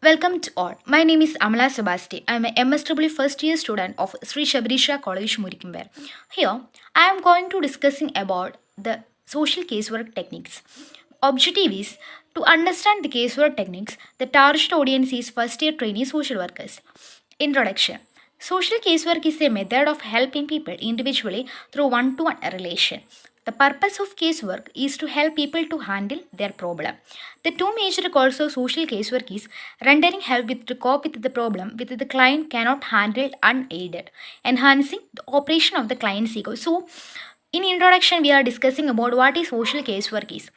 Welcome to all. My name is Amala Sebasti. I am a MSW first year student of Sri Shabrisha College Murikimber. Here, I am going to discussing about the social casework techniques. Objective is to understand the casework techniques. The target audience is first year trainee social workers. Introduction. Social casework is a method of helping people individually through one-to-one relation. The purpose of casework is to help people to handle their problem. The two major goals of social casework is rendering help with to cope with the problem which the client cannot handle unaided, enhancing the operation of the client's ego. So, in introduction, we are discussing about what is social casework is.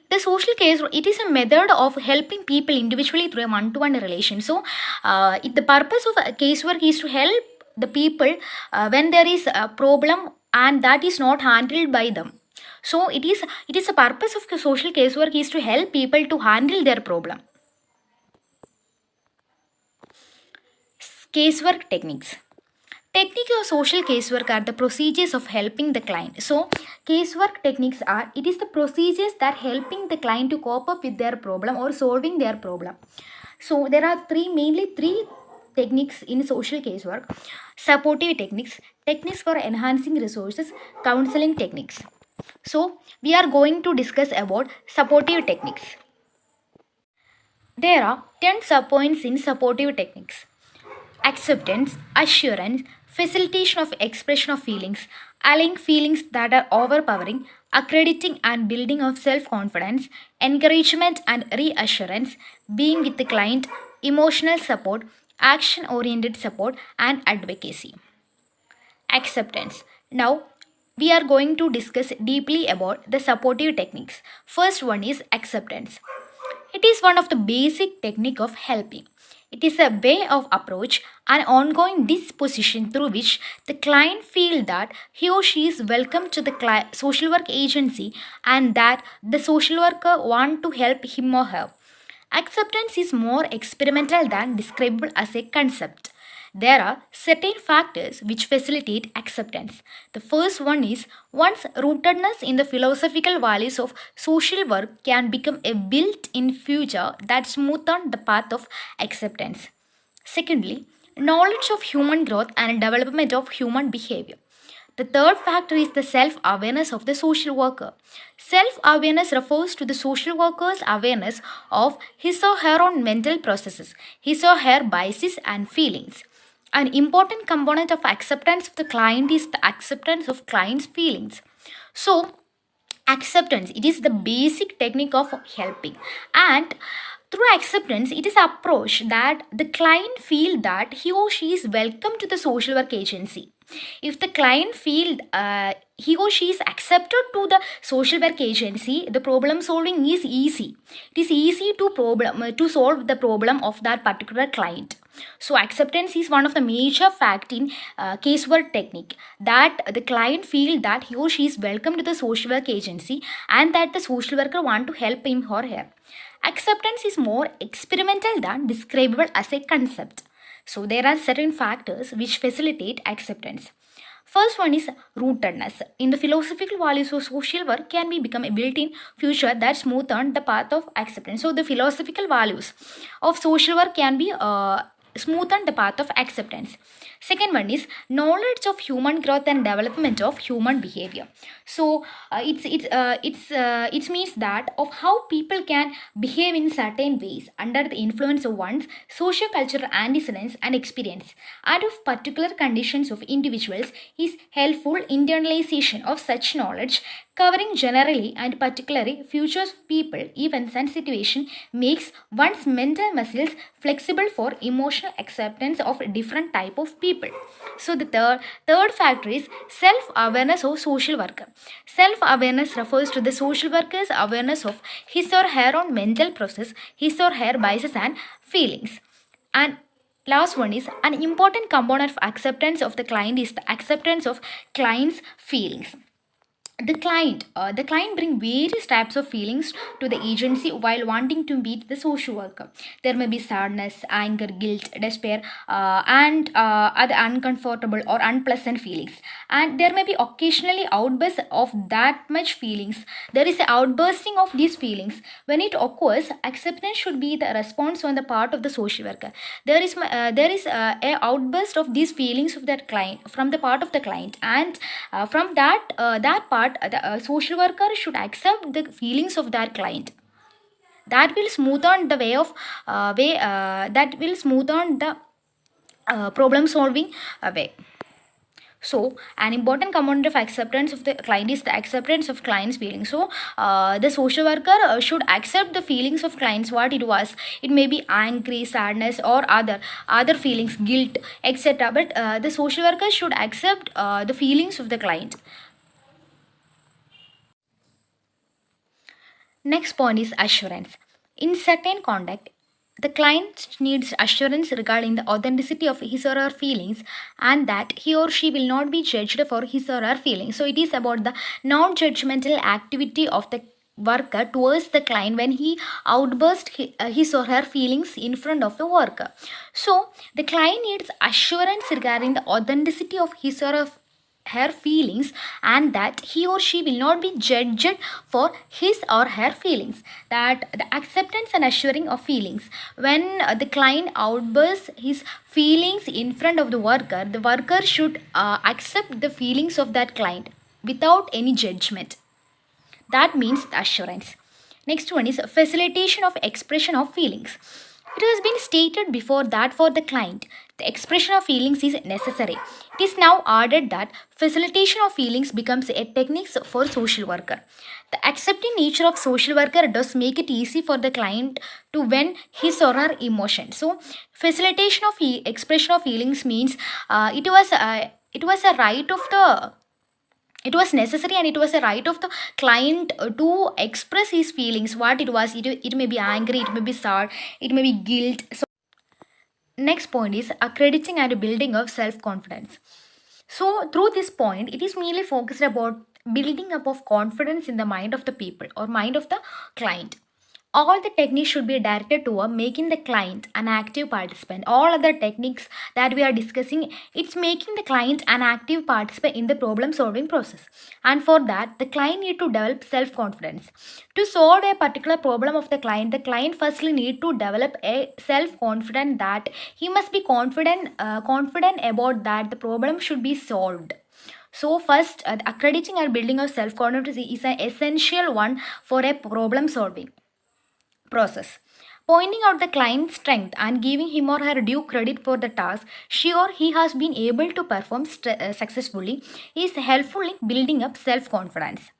The social case it is a method of helping people individually through a one-to-one relation. So, the purpose of a casework is to help the people when there is a problem and that is not handled by them. So it is a purpose of the social casework is to help people to handle their problem. Casework techniques. Technique of social casework are the procedures of helping the client. So, casework techniques are it is the procedures that helping the client to cope up with their problem or solving their problem. So, there are mainly three techniques in social casework: supportive techniques, techniques for enhancing resources, counseling techniques. So, we are going to discuss about supportive techniques. There are 10 subpoints in supportive techniques: acceptance, assurance, facilitation of expression of feelings, allaying feelings that are overpowering, accrediting and building of self confidence, encouragement and reassurance, being with the client, emotional support, action oriented support, and advocacy. Acceptance. Now, we are going to discuss deeply about the supportive techniques. First one is acceptance. It is one of the basic technique of helping. It is a way of approach, an ongoing disposition through which the client feel that he or she is welcome to the social work agency and that the social worker want to help him or her. Acceptance is more experimental than describable as a concept. There are certain factors which facilitate acceptance. The first one is one's rootedness in the philosophical values of social work can become a built in feature that smoothen the path of acceptance. Secondly, knowledge of human growth and development of human behavior. The third factor is the self awareness of the social worker. Self awareness refers to the social worker's awareness of his or her own mental processes, his or her biases and feelings. An important component of acceptance of the client is the acceptance of client's feelings. So, acceptance it is the basic technique of helping, and through acceptance it is approach that the client feel that he or she is welcome to the social work agency. If the client feel he or she is accepted to the social work agency, the problem solving is easy. It is easy to solve the problem of that particular client. So acceptance is one of the major fact in casework technique, that the client feel that he or she is welcome to the social work agency and that the social worker want to help him or her. Acceptance is more experimental than describable as a concept. So there are certain factors which facilitate acceptance. First one is rootedness. In the philosophical values of social work can be become a built-in future that smoothen the path of acceptance. So the philosophical values of social work can be smoothen the path of acceptance. Second one is knowledge of human growth and development of human behavior. So it means that of how people can behave in certain ways under the influence of one's socio-cultural antecedents and experience, and of particular conditions of individuals is helpful internalization of such knowledge covering generally and particularly futures of people, events and situation makes one's mental muscles flexible for emotional acceptance of different type of people. So the third factor is self-awareness of social worker. Self-awareness refers to the social worker's awareness of his or her own mental process, his or her biases and feelings. And last one is an important component of acceptance of the client is the acceptance of client's feelings. The client bring various types of feelings to the agency while wanting to meet the social worker. There may be sadness, anger, guilt, despair, and other uncomfortable or unpleasant feelings. And there may be occasionally outbursts of that much feelings. There is a outbursting of these feelings. When it occurs, acceptance should be the response on the part of the social worker. There is a outburst of these feelings of that client from the part of the client, and from that part, the social worker should accept the feelings of that client. That will smooth on the way that will smooth on the problem solving way. So, an important component of acceptance of the client is the acceptance of client's feelings. So, the social worker should accept the feelings of clients, what it was. It may be angry, sadness, or other feelings, guilt, etc. But the social worker should accept the feelings of the client. Next point is assurance. In certain conduct, the client needs assurance regarding the authenticity of his or her feelings, and that he or she will not be judged for his or her feelings. So it is about the non-judgmental activity of the worker towards the client when he outbursts his or her feelings in front of the worker. So the client needs assurance regarding the authenticity of his or her feelings, and that he or she will not be judged for his or her feelings. That the acceptance and assuring of feelings, when the client outbursts his feelings in front of the worker should accept the feelings of that client without any judgment. That means the assurance. Next one is facilitation of expression of feelings. It has been stated before that for the client, the expression of feelings is necessary. It is now added that facilitation of feelings becomes a technique for social worker. The accepting nature of social worker does make it easy for the client to vent his or her emotion. So, facilitation of expression of feelings means it was a right of the it was necessary, and it was a right of the client to express his feelings, what it was. It may be angry, it may be sad, it may be guilt. So next point is accrediting and building of self-confidence. So through this point, it is merely focused about building up of confidence in the mind of the people or mind of the client. All the techniques should be directed toward making the client an active participant. All other techniques that we are discussing, it's making the client an active participant in the problem solving process. And for that, the client need to develop self confidence. To solve a particular problem of the client firstly need to develop a self confidence, that he must be confident about that the problem should be solved. So first, accrediting and building of self confidence is an essential one for a problem solving process. Pointing out the client's strength and giving him or her due credit for the task she or he has been able to perform successfully is helpful in building up self confidence.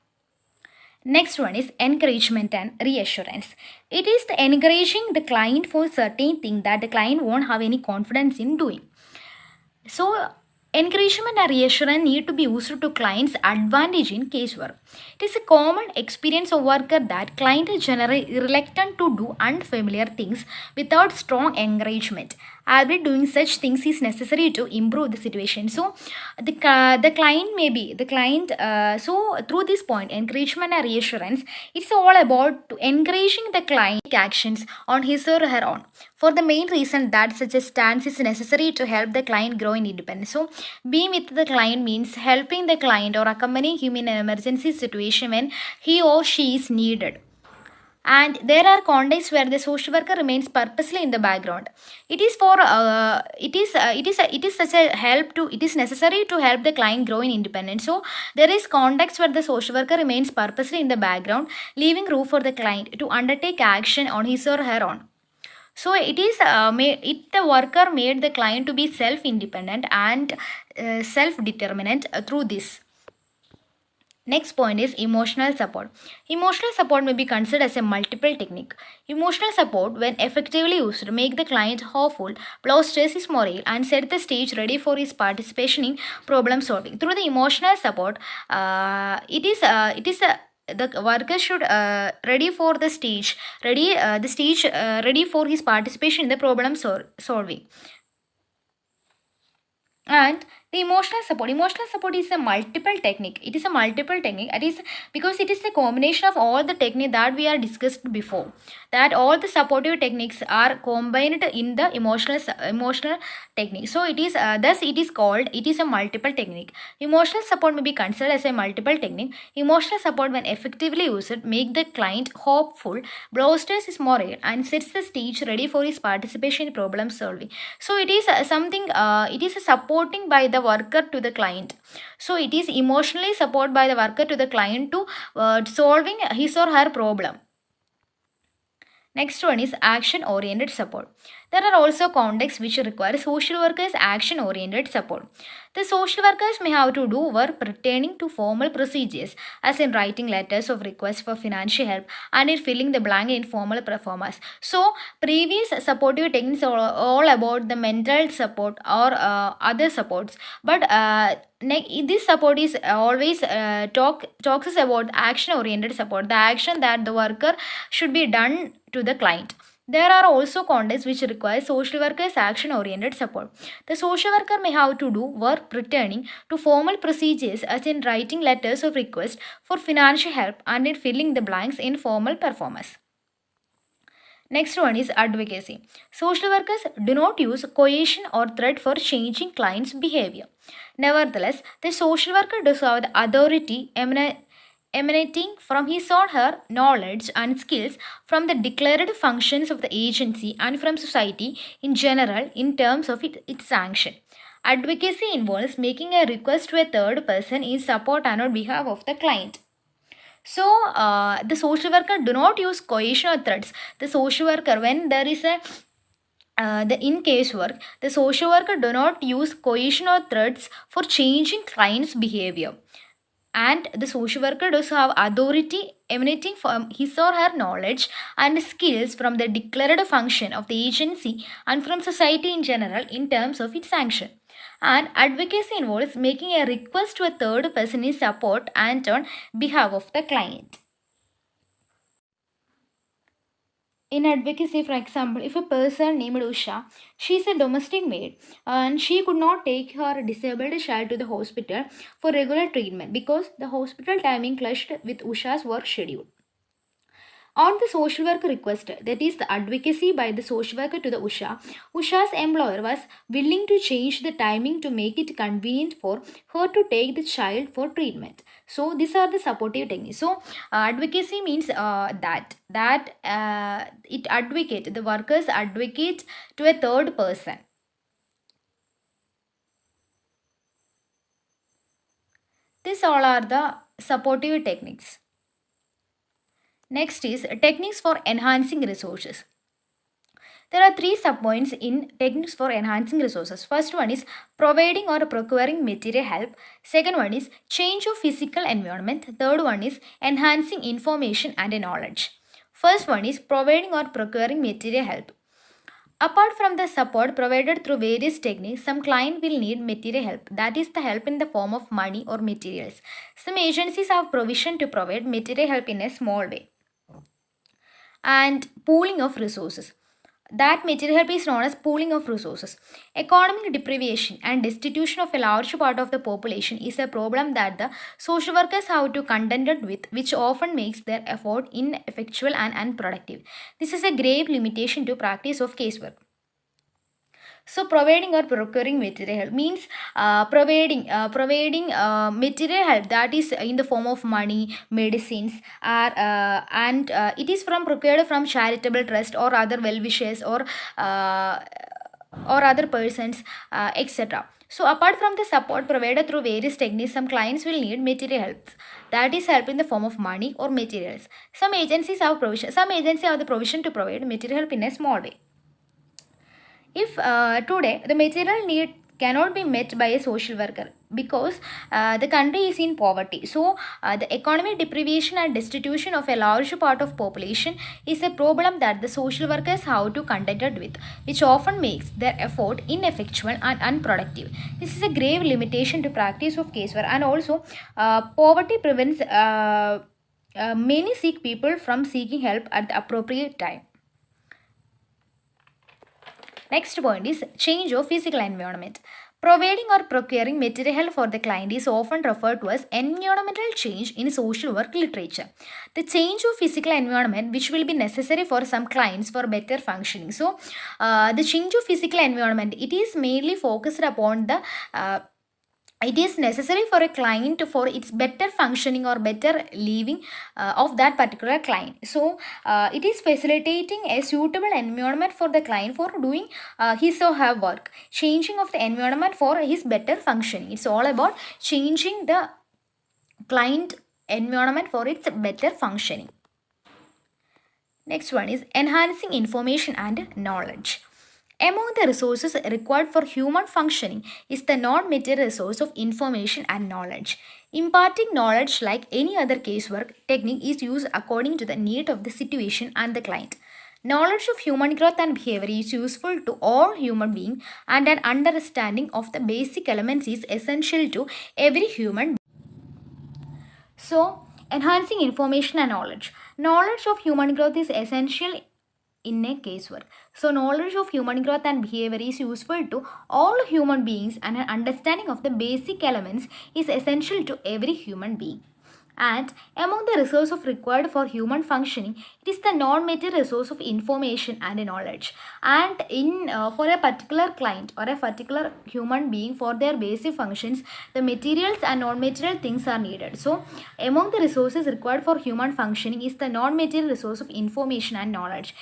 Next one is encouragement and reassurance. It is the encouraging the client for certain thing that the client won't have any confidence in doing. So, encouragement and reassurance need to be used to clients' advantage in casework. It is a common experience of worker that client is generally reluctant to do unfamiliar things without strong encouragement. Albeit doing such things is necessary to improve the situation. So, the client may be the client. So through this point, encouragement and reassurance, it's all about to encouraging the client to take actions on his or her own. For the main reason that such a stance is necessary to help the client grow in independence. So, being with the client means helping the client or accompanying him in an emergency situation when he or she is needed. And there are contexts where the social worker remains purposely in the background. It is for it is such a help to it is necessary to help the client grow in independence. So there is context where the social worker remains purposely in the background, leaving room for the client to undertake action on his or her own. So the worker made the client to be self independent and self determinant through this. Next point is emotional support. Emotional support may be considered as a multiple technique. Emotional support, when effectively used, make the client hopeful, blow stress his morale, and set the stage ready for his participation in problem solving. Through the emotional support, the worker should ready for the stage, ready for his participation in the problem solving. And The emotional support is a multiple technique. It is a multiple technique. It is because it is the combination of all the technique that we are discussed before. That all the supportive techniques are combined in the emotional technique. So it is thus it is called, it is a multiple technique. Emotional support may be considered as a multiple technique. Emotional support, when effectively used, make the client hopeful, bolsters his morale, and sets the stage ready for his participation in problem solving. So it is something. It is a supporting by the worker to the client. So it is emotionally support by the worker to the client to solving his or her problem. Next one is action oriented support. There are also contexts which require social workers action oriented support. The social workers may have to do work pertaining to formal procedures, as in writing letters of request for financial help and in filling the blank in formal performance. So, previous supportive techniques are all about the mental support or other supports, but this support is always talks about action oriented support, the action that the worker should be done to the client. There are also contexts which require social workers action oriented support. The social worker may have to do work pertaining to formal procedures, as in writing letters of request for financial help and in filling the blanks in formal performance. Next one is advocacy. Social workers do not use coercion or threat for changing clients' behavior. Nevertheless, the social worker does have the authority emanating from his or her knowledge and skills, from the declared functions of the agency and from society in general in terms of its sanction. Advocacy involves making a request to a third person in support and on behalf of the client. So the social worker do not use coercion or threats. The social worker, when there is a the in case work, the social worker do not use coercion or threats for changing client's behavior, and the social worker does have authority emanating from his or her knowledge and skills, from the declared function of the agency and from society in general in terms of its sanction. And advocacy involves making a request to a third person in support and on behalf of the client. In advocacy, for example, if a person named Usha, she is a domestic maid and she could not take her disabled child to the hospital for regular treatment because the hospital timing clashed with Usha's work schedule. On the social worker request, that is the advocacy by the social worker to the Usha's employer was willing to change the timing to make it convenient for her to take the child for treatment. So these are the supportive techniques. So advocacy means it advocate, the workers advocate to a third person. These all are the supportive techniques. Next is techniques for enhancing resources. There are three subpoints in techniques for enhancing resources. First one is providing or procuring material help. Second one is change of physical environment. Third one is enhancing information and knowledge. First one is providing or procuring material help. Apart from the support provided through various techniques, some client will need material help, that is the help in the form of money or materials. Some agencies have provision to provide material help in a small way. And pooling of resources. That material help is known as pooling of resources. Economic deprivation and destitution of a large part of the population is a problem that the social workers have to contend with, which often makes their effort ineffectual and unproductive. This is a grave limitation to practice of casework. So providing or procuring material help means providing material help, that is in the form of money, medicines, and it is from procured from charitable trust or other well wishers or other persons, etc. So apart from the support provided through various techniques, some clients will need material help. That is help in the form of money or materials. Some agencies have the provision to provide material help in a small way. If today the material need cannot be met by a social worker because the country is in poverty, so the economic deprivation and destitution of a large part of population is a problem that the social workers have to contend with, which often makes their effort ineffectual and unproductive. This is a grave limitation to practice of casework, and also poverty prevents many sick people from seeking help at the appropriate time. Next point is change of physical environment. Providing or procuring material for the client is often referred to as environmental change in social work literature. The change of physical environment which will be necessary for some clients for better functioning. So, the change of physical environment, it is mainly focused upon the it is necessary for a client for its better functioning or better living of that particular client. So it is facilitating a suitable environment for the client for doing his or her work, changing of the environment for his better functioning. It's all about changing the client environment for its better functioning. Next one is enhancing information and knowledge. Among the resources required for human functioning is the non-material resource of information and knowledge. Imparting knowledge, like any other casework technique, is used according to the need of the situation and the client. Knowledge of human growth and behavior is useful to all human beings, and an understanding of the basic elements is essential to every human. So, enhancing information and knowledge. Knowledge of human growth is essential in a casework. So, knowledge of human growth and behavior is useful to all human beings, and an understanding of the basic elements is essential to every human being. And among the resources required for human functioning, it is the non-material resource of information and knowledge. And in for a particular client or a particular human being, for their basic functions, the materials and non-material things are needed. So, among the resources required for human functioning is the non-material resource of information and knowledge.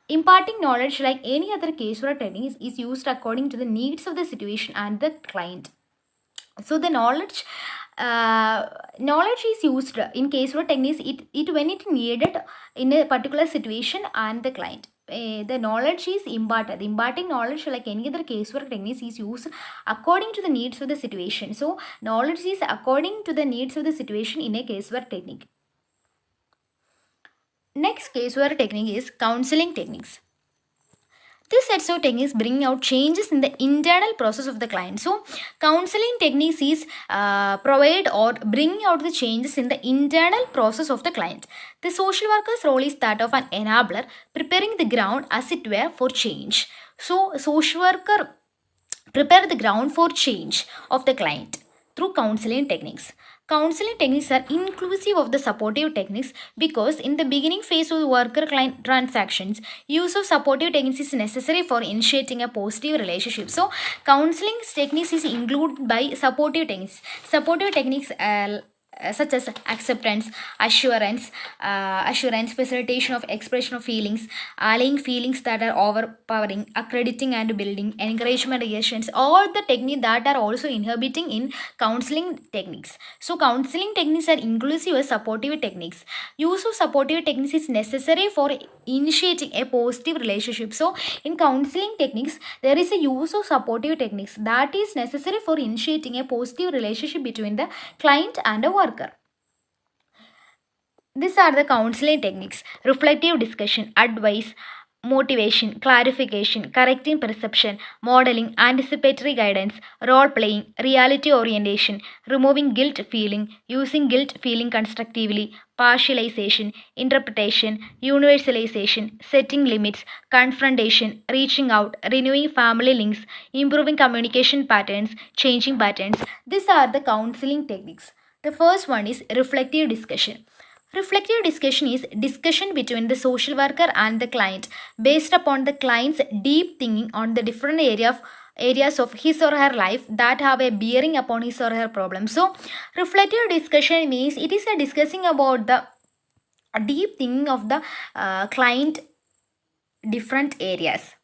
Imparting knowledge, like any other casework technique, is used according to the needs of the situation and the client. So the knowledge is used in casework techniques it when it needed in a particular situation and the client. The knowledge is imparted. Imparting knowledge, like any other casework techniques, is used according to the needs of the situation. So knowledge is according to the needs of the situation in a casework technique. Next casework technique is counseling techniques. This sets of techniques bring out changes in the internal process of the client. So, counseling techniques is provide or bring out the changes in the internal process of the client. The social worker's role is that of an enabler, preparing the ground, as it were, for change. So, social worker prepare the ground for change of the client through counseling techniques. Counseling techniques are inclusive of the supportive techniques because in the beginning phase of the worker-client transactions, use of supportive techniques is necessary for initiating a positive relationship. So, counseling techniques is included by supportive techniques. Supportive techniques such as acceptance, assurance, facilitation of expression of feelings, allaying feelings that are overpowering, accrediting and building, encouragement, reassurance, all the techniques that are also inhibiting in counseling techniques. So, counseling techniques are inclusive of supportive techniques. Use of supportive techniques is necessary for initiating a positive relationship. So, in counseling techniques, there is a use of supportive techniques that is necessary for initiating a positive relationship between the client and a worker. These are the counseling techniques: reflective discussion, advice, motivation, clarification, correcting perception, modeling, anticipatory guidance, role playing, reality orientation, removing guilt feeling, using guilt feeling constructively, partialization, interpretation, universalization, setting limits, confrontation, reaching out, renewing family links, improving communication patterns, changing patterns. These are the counseling techniques. The first one is reflective discussion. Reflective discussion is discussion between the social worker and the client based upon the client's deep thinking on the different areas of his or her life that have a bearing upon his or her problem. So, reflective discussion means it is a discussing about the deep thinking of the client different areas.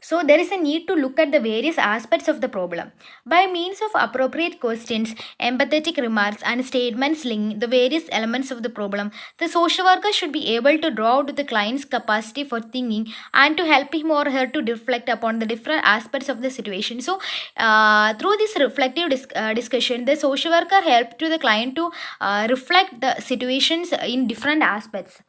So there is a need to look at the various aspects of the problem. By means of appropriate questions, empathetic remarks and statements linking the various elements of the problem, the social worker should be able to draw out the client's capacity for thinking and to help him or her to reflect upon the different aspects of the situation. So through this reflective discussion, the social worker helped to the client to reflect the situations in different aspects.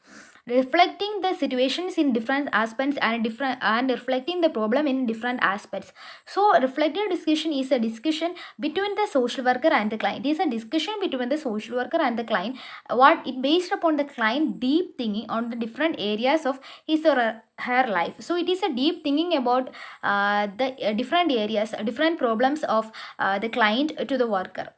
reflecting the situations in different aspects and reflecting the problem in different aspects. So reflective discussion is a discussion between the social worker and the client. It is a discussion between the social worker and the client, what it based upon the client deep thinking on the different areas of his or her life. So it is a deep thinking about the different areas, different problems of the client to the worker.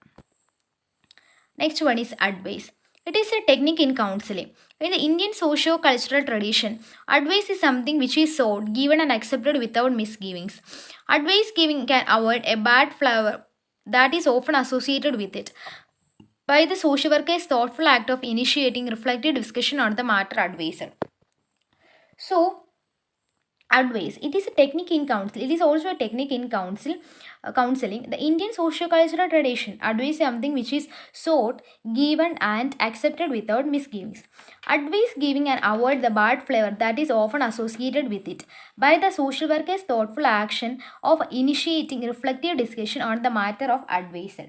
Next one is advice. It is a technique in counseling. In the Indian socio-cultural tradition, advice is something which is sought, given and accepted without misgivings. Advice giving can avoid a bad flavor that is often associated with it. By the social worker's thoughtful act of initiating reflective discussion on the matter advised. So, advice, it is a technique in counsel, it is also a technique in counseling. The Indian socio-cultural tradition, advice is something which is sought, given and accepted without misgivings. Advice giving and avoid the bad flavor that is often associated with it. By the social worker's thoughtful action of initiating reflective discussion on the matter of advice.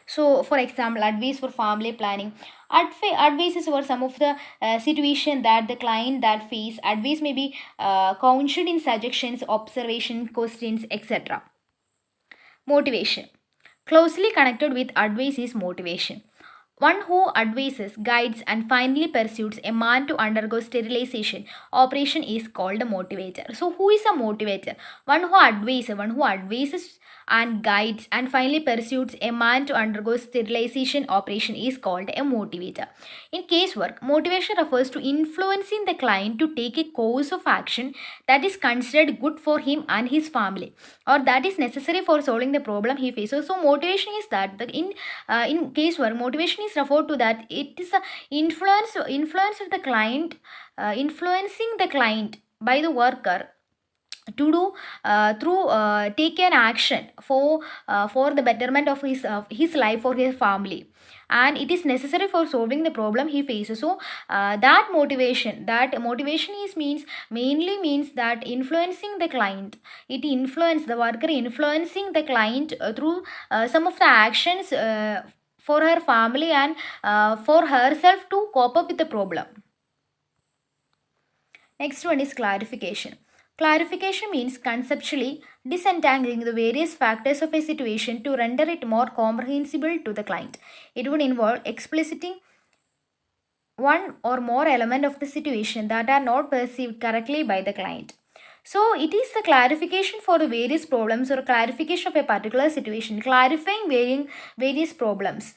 So, for example, advice for family planning. Advices for some of the situation that the client that face. Advice may be couched in suggestions, observation, questions, etc. Motivation. Closely connected with advice is motivation. One who advises, guides, and finally pursues a man to undergo sterilization operation is called a motivator. So, who is a motivator? One who advises and guides and finally pursues a man to undergo sterilization operation is called a motivator. In casework, motivation refers to influencing the client to take a course of action that is considered good for him and his family, or that is necessary for solving the problem he faces. So, motivation is that in casework, motivation is referred to that it is a influence of the client, influencing the client by the worker to do through take an action for the betterment of his life or his family, and it is necessary for solving the problem he faces. So that motivation is means mainly means that influencing the client, it influence the worker influencing the client through some of the actions for her family and for herself to cope up with the problem. Next one is clarification. Clarification means conceptually disentangling the various factors of a situation to render it more comprehensible to the client. It would involve expliciting one or more element of the situation that are not perceived correctly by the client. So it is the clarification for the various problems or clarification of a particular situation, clarifying various problems.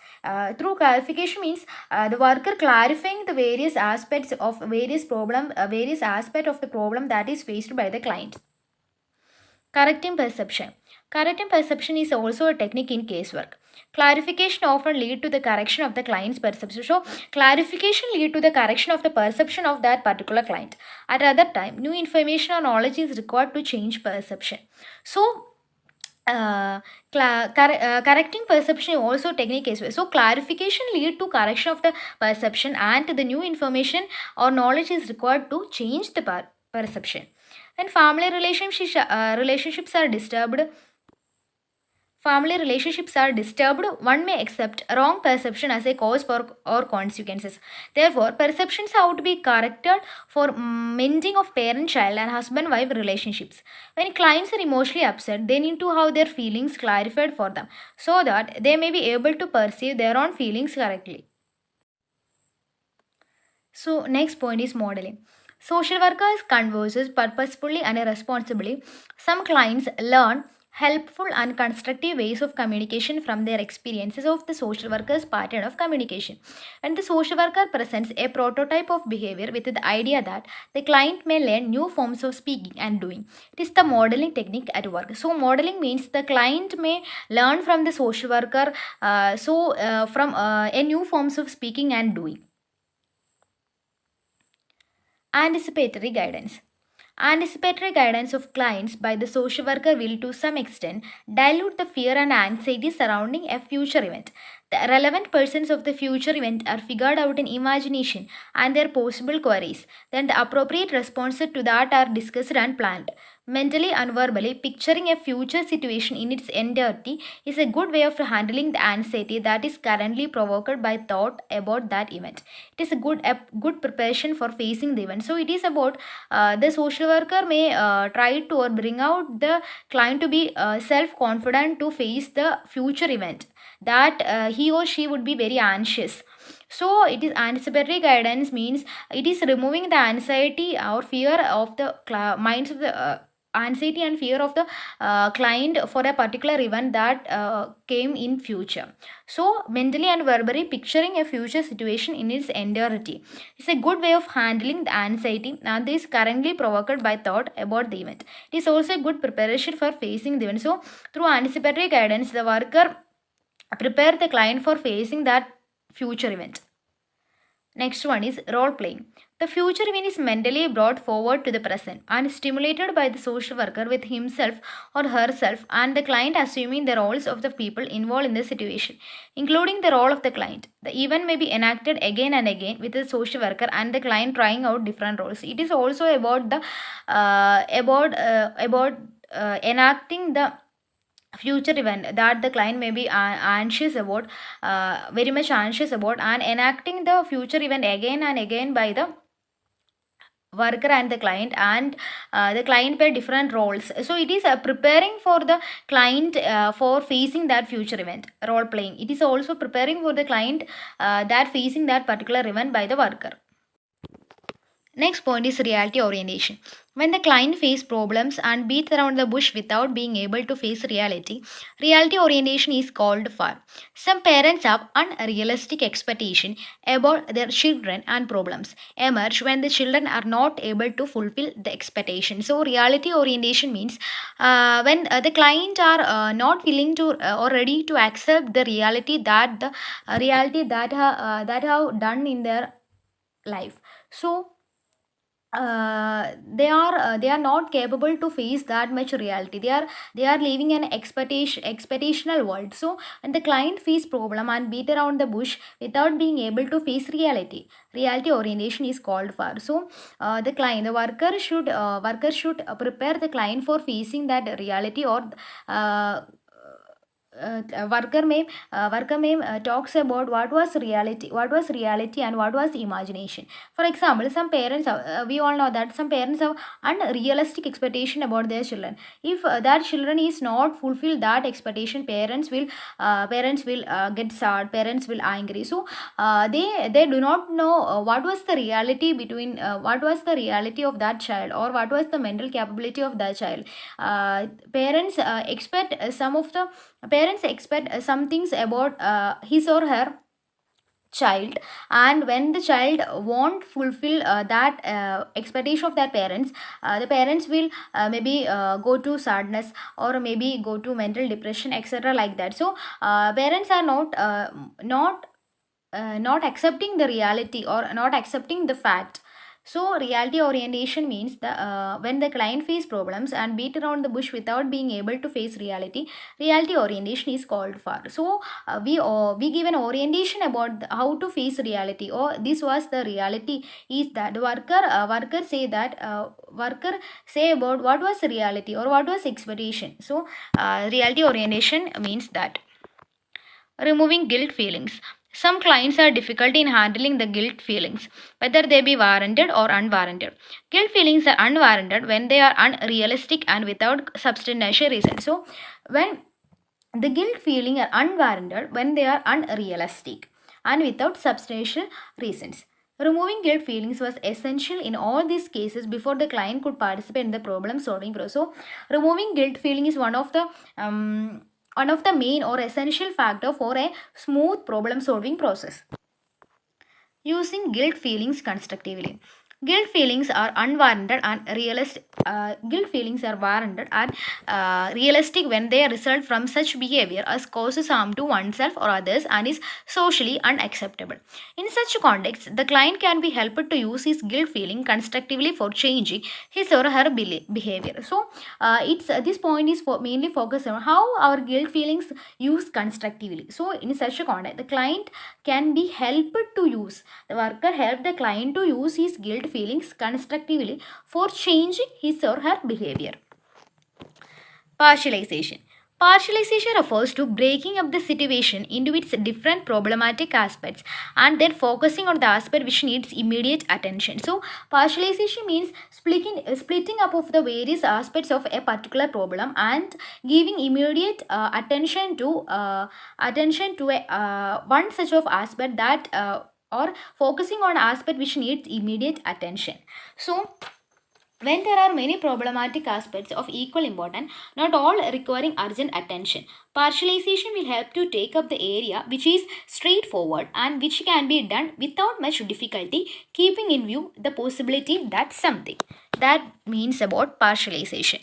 Through clarification means the worker clarifying the various aspects of various aspect of the problem that is faced by the client. Correcting perception. Correcting perception is also a technique in casework. Clarification often lead to the correction of the client's perception. So, clarification lead to the correction of the perception of that particular client. At other time, new information or knowledge is required to change perception. So, correcting perception also technique as well. So, clarification lead to correction of the perception, and the new information or knowledge is required to change the perception. When family relationships are disturbed, one may accept wrong perception as a cause for or consequences. Therefore, perceptions have to be corrected for mending of parent-child and husband-wife relationships. When clients are emotionally upset, they need to have their feelings clarified for them so that they may be able to perceive their own feelings correctly. So, next point is modeling. Social workers converses purposefully and responsibly. Some clients learn helpful and constructive ways of communication from their experiences of the social worker's pattern of communication. When the social worker presents a prototype of behavior with the idea that the client may learn new forms of speaking and doing, it is the modeling technique at work. So, modeling means the client may learn from the social worker from a new forms of speaking and doing. Anticipatory guidance. Anticipatory guidance of clients by the social worker will to some extent dilute the fear and anxiety surrounding a future event. The relevant persons of the future event are figured out in imagination and their possible queries. Then the appropriate responses to that are discussed and planned. Mentally and verbally, picturing a future situation in its entirety is a good way of handling the anxiety that is currently provoked by thought about that event. It is a good preparation for facing the event. So it is about the social worker may try to or bring out the client to be self-confident to face the future event that he or she would be very anxious. So it is anticipatory guidance means it is removing the anxiety or fear of the minds of the anxiety and fear of the client for a particular event that came in future. So mentally and verbally picturing a future situation in its entirety is a good way of handling the anxiety that is currently provoked by thought about the event. It is also a good preparation for facing the event. So through anticipatory guidance, the worker prepare the client for facing that future event. Next one is role playing. The future event is mentally brought forward to the present and stimulated by the social worker with himself or herself and the client assuming the roles of the people involved in the situation, including the role of the client. The event may be enacted again and again with the social worker and the client trying out different roles. It is also about the enacting the future event that the client may be anxious about, very much anxious about, and enacting the future event again and again by the worker and the client play different roles. So it is preparing for the client for facing that future event. Role playing, it is also preparing for the client that facing that particular event by the worker. Next point is reality orientation. When the client faces problems and beats around the bush without being able to face reality, reality orientation is called for. Some parents have unrealistic expectation about their children and problems emerge when the children are not able to fulfill the expectation. So reality orientation means when the client are not willing to or ready to accept the reality that that have done in their life. So they are not capable to face that much reality. They are living an expectational world. So when the client face problem and beat around the bush without being able to face reality, reality orientation is called for. So the worker should prepare the client for facing that reality, or uh, worker may talks about what was reality and what was imagination. For example, some parents we all know that some parents have unrealistic expectation about their children. If that children is not fulfill that expectation, parents will get sad, parents will angry. So they do not know what was the reality between what was the reality of that child, or what was the mental capability of that child. Parents expect some of the parents expect some things about his or her child, and when the child won't fulfill that expectation of their parents, the parents will maybe go to sadness, or maybe go to mental depression, etc., like that. So parents are not accepting the reality or not accepting the fact. So reality orientation means the when the client face problems and beat around the bush without being able to face reality, reality orientation is called for. So we give an orientation about how to face reality, or this was the reality is that worker say about what was reality or what was expectation. So reality orientation means that removing guilt feelings. Some clients are difficult in handling the guilt feelings, whether they be warranted or unwarranted. Guilt feelings are unwarranted when they are unrealistic and without substantial reason. So, when the guilt feeling are unwarranted when they are unrealistic and without substantial reasons. Removing guilt feelings was essential in all these cases before the client could participate in the problem solving process. So, removing guilt feeling is one of the main or essential factor for a smooth problem solving process. Using guilt feelings constructively. Guilt feelings are unwarranted and realistic. Guilt feelings are warranted and realistic when they result from such behavior as causes harm to oneself or others and is socially unacceptable. In such context, the client can be helped to use his guilt feeling constructively for changing his or her behavior. So, it's this point is mainly focused on how our guilt feelings used constructively. So, in such a context, the client can be helped to use. The worker helped the client to use his guilt feelings constructively for changing his or her behavior. Partialization. Partialization refers to breaking up the situation into its different problematic aspects and then focusing on the aspect which needs immediate attention. So, partialization means splitting up of the various aspects of a particular problem and giving immediate attention to one such of aspect that or focusing on aspect which needs immediate attention. So, when there are many problematic aspects of equal importance, not all requiring urgent attention, partialization will help to take up the area which is straightforward and which can be done without much difficulty, keeping in view the possibility that something. That means about partialization.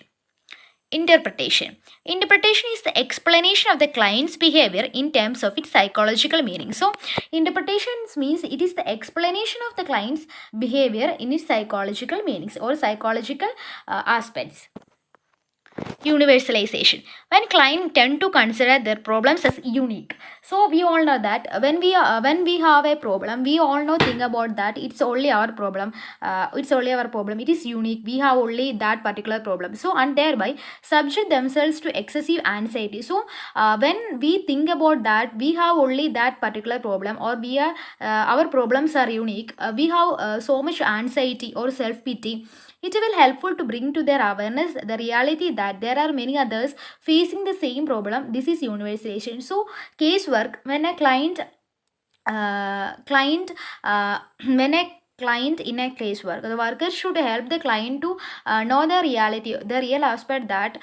Interpretation. Interpretation is the explanation of the client's behavior in terms of its psychological meaning. So, interpretation means it is the explanation of the client's behavior in its psychological meanings or psychological aspects. Universalization. When clients tend to consider their problems as unique. So we all know that when we have a problem, we all know think about that it's only our problem. It's only our problem. It is unique. We have only that particular problem. So and thereby subject themselves to excessive anxiety. So when we think about that, we have only that particular problem, or we are our problems are unique. We have so much anxiety or self pity. It will helpful to bring to their awareness the reality that there are many others facing the same problem. This is universalization. So, casework when a when a client in a casework, the worker should help the client to know the reality, the real aspect that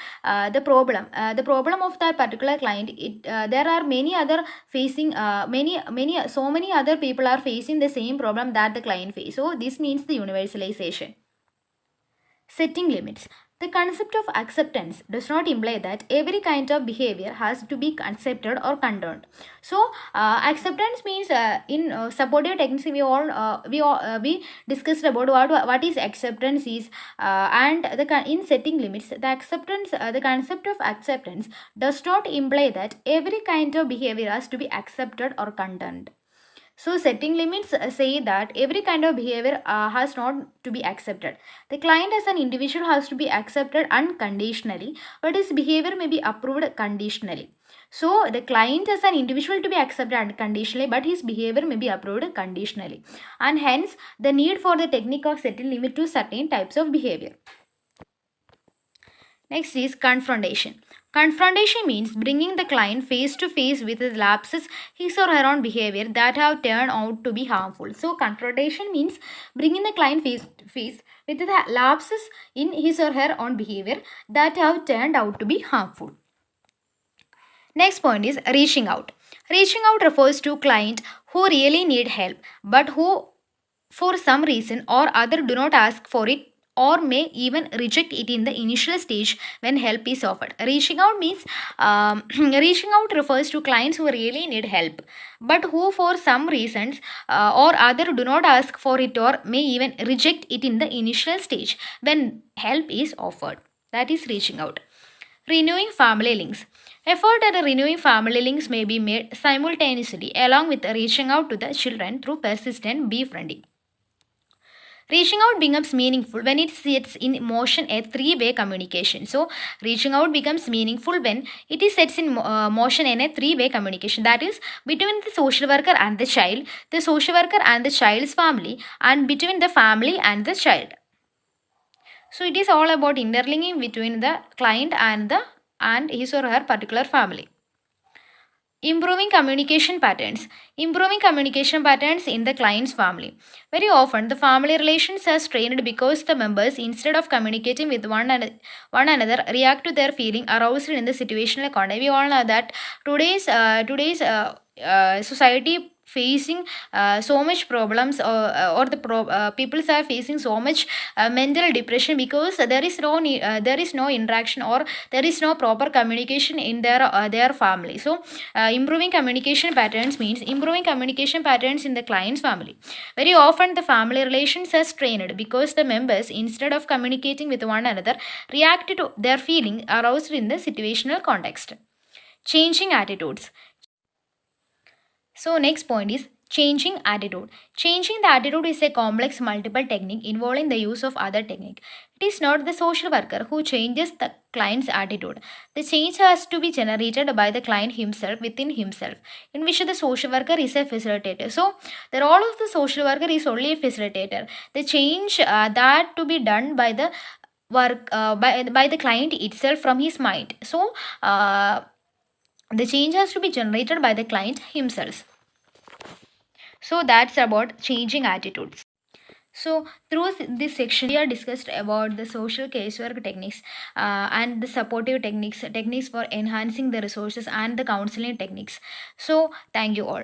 the problem of that particular client. There are many other facing so many other people are facing the same problem that the client face. So this means the universalization. Setting limits. The concept of acceptance does not imply that every kind of behavior has to be accepted or condoned. So, acceptance means in supportive techniques we discussed about what is acceptance is, and in setting limits, the concept of acceptance does not imply that every kind of behavior has to be accepted or condoned. So, setting limits say that every kind of behavior has not to be accepted. The client as an individual has to be accepted unconditionally, but his behavior may be approved conditionally. So, the client as an individual to be accepted unconditionally, but his behavior may be approved conditionally. And hence, the need for the technique of setting limit to certain types of behavior. Next is confrontation. Confrontation means bringing the client face to face with the lapses his or her own behavior that have turned out to be harmful. So, confrontation means bringing the client face to face with the lapses in his or her own behavior that have turned out to be harmful. Next point is reaching out. Reaching out refers to clients who really need help but who for some reason or other do not ask for it or may even reject it in the initial stage when help is offered. Reaching out means reaching out refers to clients who really need help but who for some reasons or other do not ask for it or may even reject it in the initial stage when help is offered. That is reaching out. Renewing family links. Effort at renewing family links may be made simultaneously along with reaching out to the children through persistent befriending. Reaching out becomes meaningful when it sets in motion a three-way communication. So, reaching out becomes meaningful when it is sets in motion in a three-way communication. That is, between the social worker and the child, the social worker and the child's family, and between the family and the child. So, it is all about interlinking between the client and his or her particular family. Improving communication patterns. Improving communication patterns in the client's family. Very often, the family relations are strained because the members, instead of communicating with one another, react to their feeling aroused in the situational context. We all know that today's society facing so much problems, or people are facing so much mental depression because there is no interaction, or there is no proper communication in their family. So improving communication patterns means improving communication patterns in the client's family. Very often the family relations are strained because the members, instead of communicating with one another, react to their feeling aroused in the situational context. Changing attitudes. So next point is changing attitude. Changing the attitude is a complex multiple technique involving the use of other technique. It is not the social worker who changes the client's attitude. The change has to be generated by the client himself, within himself, in which the social worker is a facilitator. So the role of the social worker is only a facilitator. The change that to be done by the by the client itself from his mind. So the change has to be generated by the client himself. So that's about changing attitudes. So through this section, we are discussed about the social casework techniques and the supportive techniques for enhancing the resources, and the counseling techniques. So thank you all.